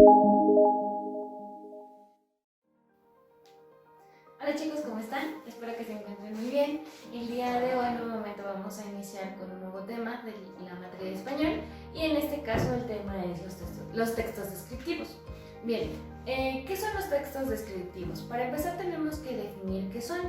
Hola chicos, ¿cómo están? Espero que se encuentren muy bien. El día de hoy nuevamente vamos a iniciar con un nuevo tema de la materia de español y en este caso el tema es los textos descriptivos. Bien, ¿qué son los textos descriptivos? Para empezar tenemos que definir qué son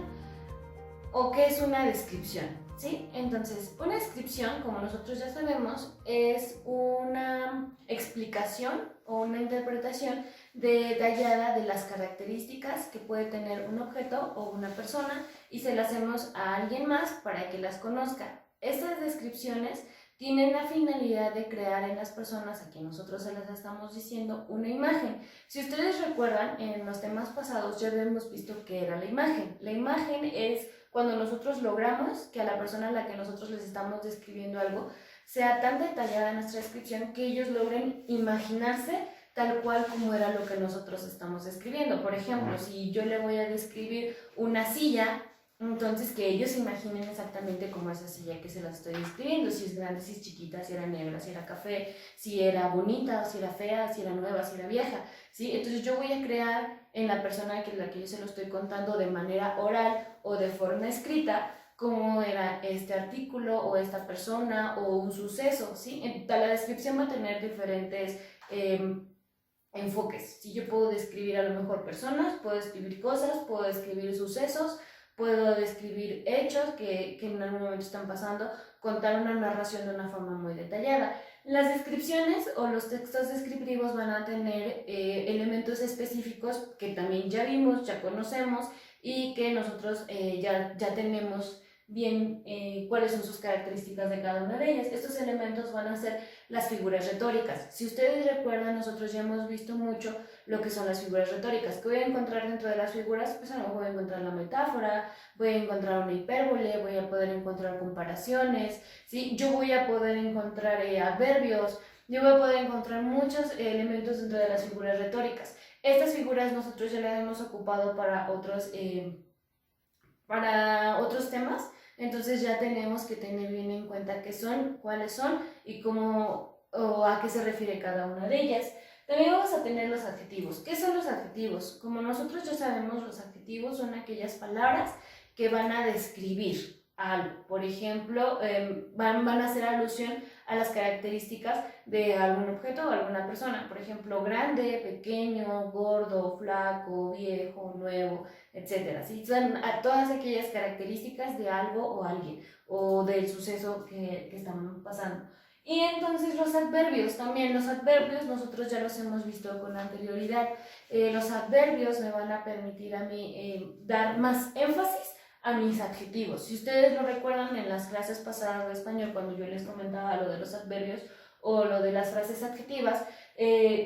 o qué es una descripción, ¿sí? Entonces, una descripción, como nosotros ya sabemos, es una explicación o una interpretación detallada de las características que puede tener un objeto o una persona y se las hacemos a alguien más para que las conozca. Estas descripciones tienen la finalidad de crear en las personas a quien nosotros se las estamos diciendo una imagen. Si ustedes recuerdan, en los temas pasados ya habíamos visto qué era la imagen. La imagen es cuando nosotros logramos que a la persona a la que nosotros les estamos describiendo algo sea tan detallada nuestra descripción que ellos logren imaginarse tal cual como era lo que nosotros estamos describiendo. Por ejemplo, si yo le voy a describir una silla, entonces que ellos se imaginen exactamente cómo es esa silla que se la estoy describiendo, si es grande, si es chiquita, si era negra, si era café, si era bonita, si era fea, si era nueva, si era vieja, ¿sí? Entonces yo voy a crear en la persona a la que yo se lo estoy contando de manera oral o de forma escrita cómo era este artículo o esta persona o un suceso, ¿sí? La descripción va a tener diferentes enfoques. Si yo puedo describir a lo mejor personas, puedo describir cosas, puedo describir sucesos, puedo describir hechos que en algún momento están pasando, contar una narración de una forma muy detallada. Las descripciones o los textos descriptivos van a tener elementos específicos que también ya vimos, ya conocemos y que nosotros ya tenemos bien cuáles son sus características de cada una de ellas. Estos elementos van a ser las figuras retóricas. Si ustedes recuerdan, nosotros ya hemos visto mucho lo que son las figuras retóricas. ¿Qué voy a encontrar dentro de las figuras? Pues a lo mejor voy a encontrar la metáfora, voy a encontrar una hipérbole, voy a poder encontrar comparaciones, ¿sí? Yo voy a poder encontrar adverbios, yo voy a poder encontrar muchos elementos dentro de las figuras retóricas. Estas figuras nosotros ya las hemos ocupado para otros temas, entonces ya tenemos que tener bien en cuenta qué son, cuáles son y cómo o a qué se refiere cada una de ellas. También vamos a tener los adjetivos. ¿Qué son los adjetivos? Como nosotros ya sabemos, los adjetivos son aquellas palabras que van a describir algo. Por ejemplo, van a hacer alusión a las características de algún objeto o alguna persona. Por ejemplo, grande, pequeño, gordo, flaco, viejo, nuevo, etcétera. ¿Sí? Son a todas aquellas características de algo o alguien o del suceso que están pasando. Y entonces los adverbios también, los adverbios nosotros ya los hemos visto con anterioridad. Los adverbios me van a permitir a mí dar más énfasis a mis adjetivos. Si ustedes lo recuerdan en las clases pasadas de español, cuando yo les comentaba lo de los adverbios o lo de las frases adjetivas,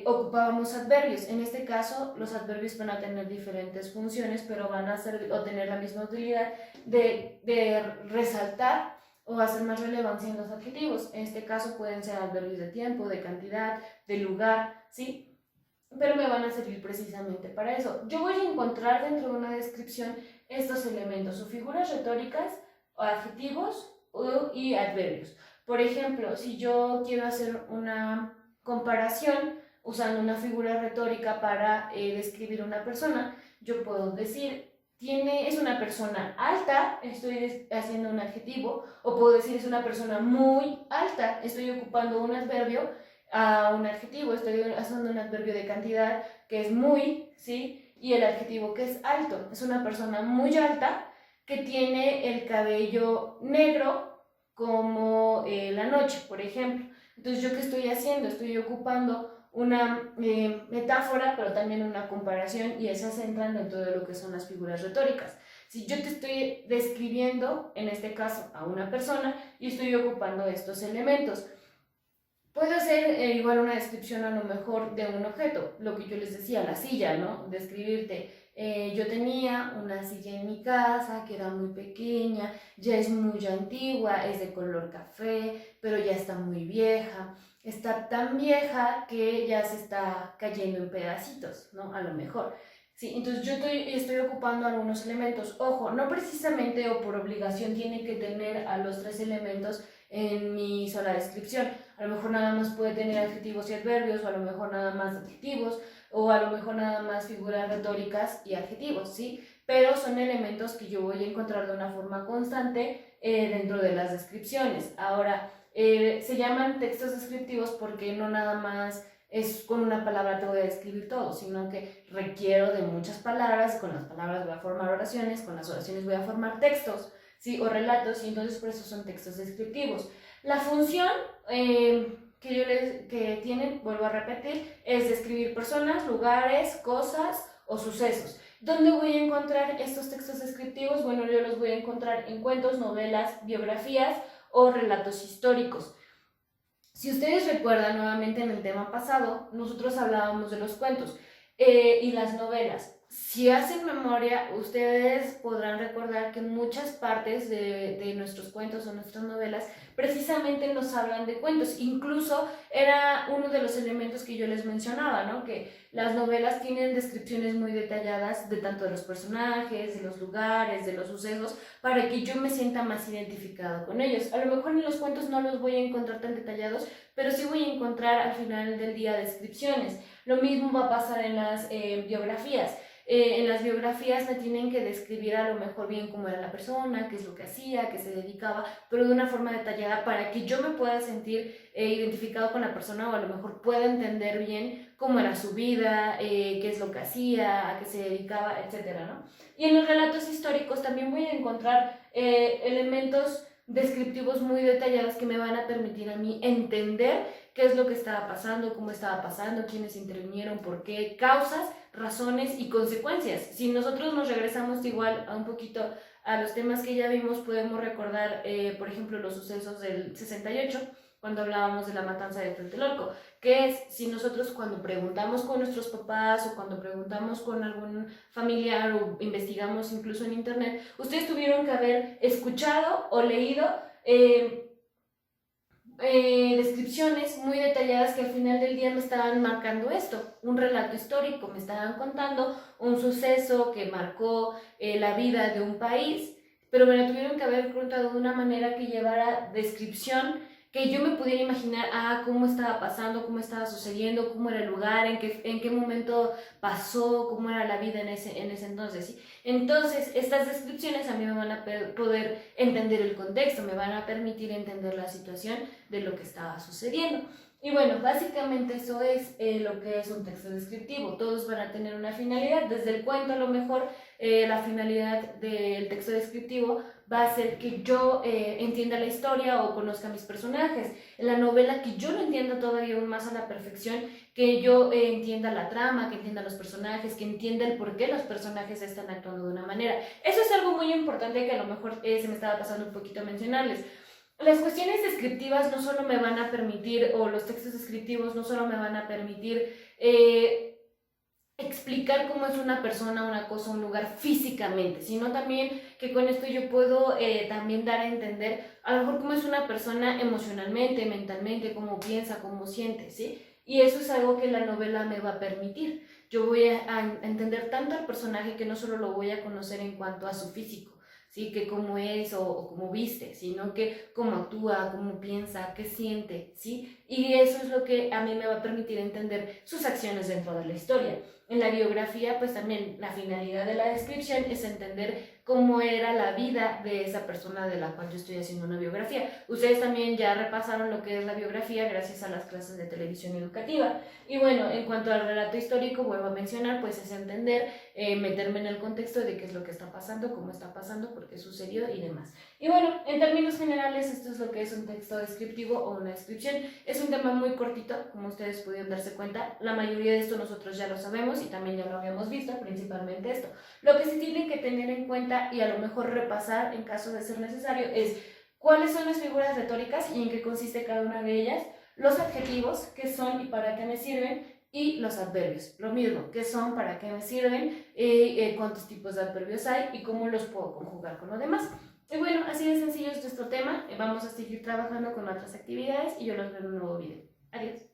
ocupábamos adverbios. En este caso, los adverbios van a tener diferentes funciones, pero van a tener la misma utilidad de resaltar o hacer más relevancia en los adjetivos. En este caso pueden ser adverbios de tiempo, de cantidad, de lugar, ¿sí? Pero me van a servir precisamente para eso. Yo voy a encontrar dentro de una descripción estos elementos o figuras retóricas o adjetivos y adverbios. Por ejemplo, si yo quiero hacer una comparación usando una figura retórica para describir una persona, yo puedo decir es una persona alta, estoy haciendo un adjetivo, o puedo decir es una persona muy alta, estoy ocupando un adverbio a un adjetivo, estoy haciendo un adverbio de cantidad que es muy, ¿sí? Y el adjetivo que es alto, es una persona muy alta que tiene el cabello negro como la noche, por ejemplo. Entonces, ¿yo qué estoy haciendo? Estoy ocupando una metáfora, pero también una comparación, y esas entran dentro de lo que son las figuras retóricas. Si yo te estoy describiendo, en este caso, a una persona, y estoy ocupando estos elementos. Puedo hacer igual una descripción a lo mejor de un objeto, lo que yo les decía, la silla, ¿no? Describirte, yo tenía una silla en mi casa que era muy pequeña, ya es muy antigua, es de color café, pero ya está muy vieja. Está tan vieja que ya se está cayendo en pedacitos, ¿no? A lo mejor. Sí, entonces yo estoy ocupando algunos elementos. Ojo, no precisamente o por obligación tiene que tener a los tres elementos en mi sola descripción. a lo mejor nada más puede tener adjetivos y adverbios, o a lo mejor nada más adjetivos, o a lo mejor nada más figuras retóricas y adjetivos, ¿sí? Pero son elementos que yo voy a encontrar de una forma constante dentro de las descripciones. Ahora, se llaman textos descriptivos porque no nada más es con una palabra te voy a describir todo, sino que requiero de muchas palabras, con las palabras voy a formar oraciones, con las oraciones voy a formar textos, ¿sí? O relatos, y entonces por eso son textos descriptivos. La función que tienen, vuelvo a repetir, es describir personas, lugares, cosas o sucesos. ¿Dónde voy a encontrar estos textos descriptivos? Bueno, yo los voy a encontrar en cuentos, novelas, biografías o relatos históricos. Si ustedes recuerdan, nuevamente en el tema pasado, nosotros hablábamos de los cuentos y las novelas. Si hacen memoria, ustedes podrán recordar que muchas partes de nuestros cuentos o nuestras novelas precisamente nos hablan de cuentos. Incluso era uno de los elementos que yo les mencionaba, ¿no? Que las novelas tienen descripciones muy detalladas de tanto de los personajes, de los lugares, de los sucesos, para que yo me sienta más identificado con ellos. A lo mejor en los cuentos no los voy a encontrar tan detallados, pero sí voy a encontrar al final del día descripciones. Lo mismo va a pasar en las biografías. En las biografías me tienen que describir a lo mejor bien cómo era la persona, qué es lo que hacía, qué se dedicaba, pero de una forma detallada para que yo me pueda sentir identificado con la persona, o a lo mejor pueda entender bien cómo era su vida, qué es lo que hacía, a qué se dedicaba, etcétera, ¿no? Y en los relatos históricos también voy a encontrar elementos descriptivos muy detallados que me van a permitir a mí entender qué es lo que estaba pasando, cómo estaba pasando, quiénes intervinieron, por qué, causas, razones y consecuencias. Si nosotros nos regresamos igual a un poquito a los temas que ya vimos, podemos recordar, por ejemplo, los sucesos del 68, cuando hablábamos de la matanza de Tlatelolco, que es si nosotros cuando preguntamos con nuestros papás o cuando preguntamos con algún familiar o investigamos incluso en internet, ustedes tuvieron que haber escuchado o leído descripciones muy detalladas que al final del día me estaban marcando esto, un relato histórico, me estaban contando un suceso que marcó la vida de un país, pero me lo tuvieron que haber contado de una manera que llevara descripción, que yo me pudiera imaginar cómo estaba pasando, cómo estaba sucediendo, cómo era el lugar, en qué momento pasó, cómo era la vida en ese entonces, ¿sí? Entonces, estas descripciones a mí me van a poder entender el contexto, me van a permitir entender la situación de lo que estaba sucediendo. Y bueno, básicamente eso es lo que es un texto descriptivo. Todos van a tener una finalidad. Desde el cuento, a lo mejor, la finalidad del texto descriptivo va a ser que yo entienda la historia o conozca a mis personajes. En la novela, que yo lo entienda todavía aún más a la perfección, que yo entienda la trama, que entienda los personajes, que entienda el por qué los personajes están actuando de una manera. Eso es algo muy importante que a lo mejor se me estaba pasando un poquito a mencionarles. Las cuestiones descriptivas no solo me van a permitir, o los textos descriptivos no solo me van a permitir explicar cómo es una persona, una cosa, un lugar físicamente, sino también que con esto yo puedo también dar a entender a lo mejor cómo es una persona emocionalmente, mentalmente, cómo piensa, cómo siente, ¿sí? Y eso es algo que la novela me va a permitir. Yo voy a entender tanto al personaje que no solo lo voy a conocer en cuanto a su físico, ¿sí? Que cómo es o cómo viste, sino que cómo actúa, cómo piensa, qué siente, ¿sí? Y eso es lo que a mí me va a permitir entender sus acciones dentro de la historia. En la biografía, pues también la finalidad de la descripción es entender cómo era la vida de esa persona de la cual yo estoy haciendo una biografía. Ustedes también ya repasaron lo que es la biografía gracias a las clases de televisión educativa. Y bueno, en cuanto al relato histórico, vuelvo a mencionar, pues es entender, meterme en el contexto de qué es lo que está pasando, cómo está pasando, por qué sucedió y demás. Y bueno, en términos generales, esto es lo que es un texto descriptivo o una descripción. Es un tema muy cortito, como ustedes pudieron darse cuenta. La mayoría de esto nosotros ya lo sabemos y también ya lo habíamos visto, principalmente esto. Lo que sí tienen que tener en cuenta y a lo mejor repasar en caso de ser necesario es cuáles son las figuras retóricas y en qué consiste cada una de ellas, los adjetivos, qué son y para qué me sirven, y los adverbios, lo mismo, qué son, para qué me sirven, cuántos tipos de adverbios hay y cómo los puedo conjugar con lo demás. Y bueno, así de sencillo es nuestro tema. Vamos a seguir trabajando con otras actividades y yo los veo en un nuevo video. Adiós.